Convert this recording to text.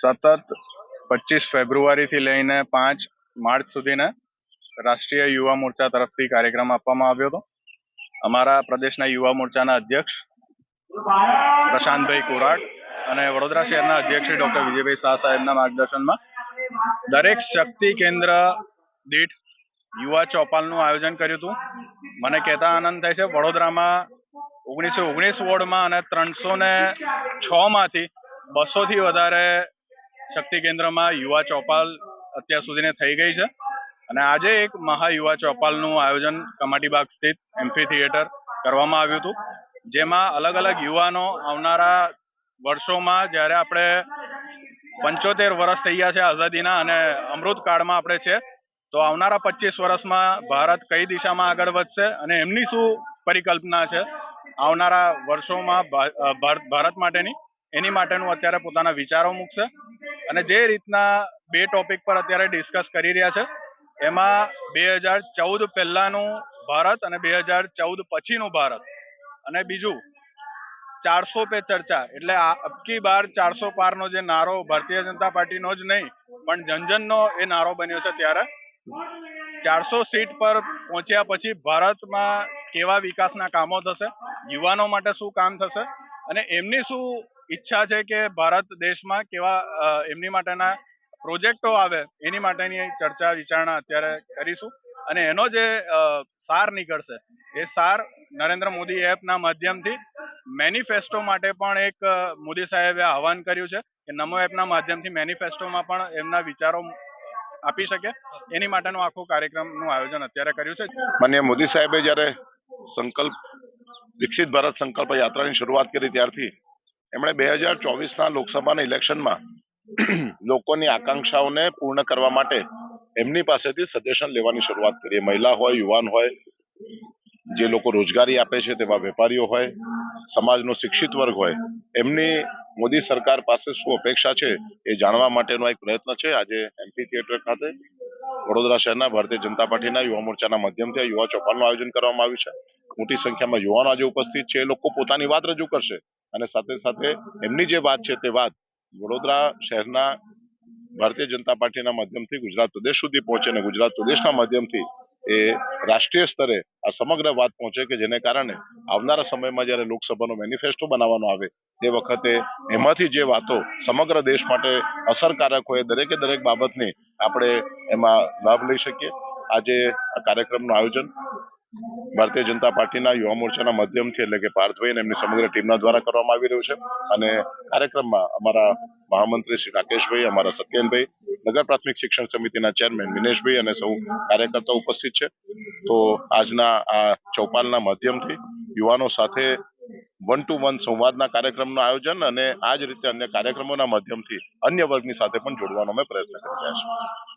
સતત 25 ફેબ્રુઆરીથી લઈને 5 માર્ચ સુધીના રાષ્ટ્રીય યુવા મોરચા તરફથી કાર્યક્રમ આપવામાં આવ્યો હતો. અમારા પ્રદેશના યુવા મોરચાના અધ્યક્ષ પ્રશાંતભાઈ કોરાટ અને વડોદરા શહેરના અધ્યક્ષ શ્રી ડોક્ટર વિજયભાઈ શાહ સાહેબના માર્ગદર્શનમાં દરેક શક્તિ કેન્દ્ર દીઠ યુવા ચોપાલનું આયોજન કર્યું હતું. મને કહેતા આનંદ થાય છે, વડોદરામાં 1919 વોર્ડમાં અને 306 માંથી 200 થી વધારે શક્તિ કેન્દ્રમાં યુવા ચોપાલ અત્યાર સુધીને થઈ ગઈ છે. અને આજે એક મહા યુવા ચોપાલનું આયોજન કમાટીબાગ સ્થિત એમ્ફી થિયેટર કરવામાં આવ્યું હતું, જેમાં અલગ અલગ યુવાનો આવનારા વર્ષોમાં જ્યારે આપણે 75 વર્ષ થઈ ગયા છે આઝાદીના અને અમૃતકાળમાં આપણે છે, તો આવનારા 25 વર્ષમાં ભારત કઈ દિશામાં આગળ વધશે અને એમની શું પરિકલ્પના છે આવનારા વર્ષોમાં ભારત માટેની, એની માટેનું અત્યારે પોતાના વિચારો મૂકશે. અને જે રીતના બે ટોપિક પર અત્યારે ડિસ્કસ કરી રહ્યા છે, એમાં 2014 પહેલાનું ભારત અને 2014 પછીનું ભારત, અને બીજું 400 પે ચર્ચા, એટલે અબકી બાર 400 પારનો જે નારો ભારતીય જનતા પાર્ટીનો જ નહીં પણ જનજનનો એ નારો બન્યો છે. ત્યારે 400 સીટ પર પહોંચ્યા પછી ભારતમાં કેવા વિકાસના કામો થશે, યુવાનો માટે શું કામ થશે અને એમની શું ઈચ્છા છે કે ભારત દેશમાં કેવા એમની માટેના પ્રોજેક્ટો આવે, એની માટેની ચર્ચા વિચારણા અત્યારે કરીશું. અને એનો જે સાર નીકળશે એ સાર નરેન્દ્ર મોદી એપના માધ્યમથી મેનિફેસ્ટો માટે પણ એક મોદી સાહેબે આહવાન કર્યું છે કે નમો એપના માધ્યમથી મેનિફેસ્ટોમાં પણ એમના વિચારો આપી શકે, એની માટેનું આખું કાર્યક્રમનું આયોજન અત્યારે કર્યું છે. માનનીય મોદી સાહેબે જ્યારે વિકસિત ભારત સંકલ્પ યાત્રાની શરૂઆત કરી ત્યારથી એમણે 2024ના લોકસભાના ઇલેક્શનમાં લોકોની આકાંક્ષાઓને પૂર્ણ કરવા માટે એમની પાસેથી સજેશન લેવાની શરૂઆત કરી. મહિલા હોય, યુવાન હોય, જે લોકો રોજગારી આપે છે તેવા વેપારીઓ હોય, સમાજનો શિક્ષિત વર્ગ હોય, એમની મોદી સરકાર પાસે શું અપેક્ષા છે એ જાણવા માટેનો એક પ્રયત્ન છે. આજે એમ્ફી થિયેટર ખાતે વડોદરા શહેરના ભારતીય જનતા પાર્ટીના યુવા મોરચાના માધ્યમથી આ યુવા ચોપાલનું આયોજન કરવામાં આવ્યું છે. મોટી સંખ્યામાં યુવાનો આજે ઉપસ્થિત છે. એ લોકો પોતાની વાત રજૂ કરશે અને સાથે સાથે એમની જે વાત છે તે વાત વડોદરા શહેરના ભારતીય જનતા પાર્ટીના માધ્યમથી ગુજરાત પ્રદેશ સુધી પહોંચે અને ગુજરાત પ્રદેશના માધ્યમથી એ રાષ્ટ્રીય સ્તરે આ સમગ્ર વાત પહોંચે કે જેને કારણે આવનારા સમયમાં જ્યારે લોકસભાનો મેનિફેસ્ટો બનાવવાનો આવે તે વખતે એમાંથી જે વાતો સમગ્ર દેશ માટે અસરકારક હોય, દરેકે દરેક બાબતની આપણે એમાં લાભ લઈ શકીએ. આજે આ કાર્યક્રમનું આયોજન ભારતીય જનતા પાર્ટીના યુવા મોરચાના માધ્યમથી એટલે કે પાર્થભાઈ અને એમની સમગ્ર ટીમના દ્વારા કરવામાં આવી રહ્યું છે. અને કાર્યક્રમમાં અમારા મહામંત્રી શ્રી રાકેશભાઈ, અમારા સત્યનભાઈ, નગર પ્રાથમિક શિક્ષણ સમિતિના ચેરમેન વિનેશભાઈ અને સૌ કાર્યકર્તાઓ ઉપસ્થિત છે. તો આજના આ ચૌપાલના માધ્યમથી યુવાનો સાથે 1-to-1 સંવાદના કાર્યક્રમનું આયોજન અને આ જ રીતે અન્ય કાર્યક્રમોના માધ્યમથી અન્ય વર્ગની સાથે પણ જોડવાનો અમે પ્રયત્ન કરી રહ્યા છીએ.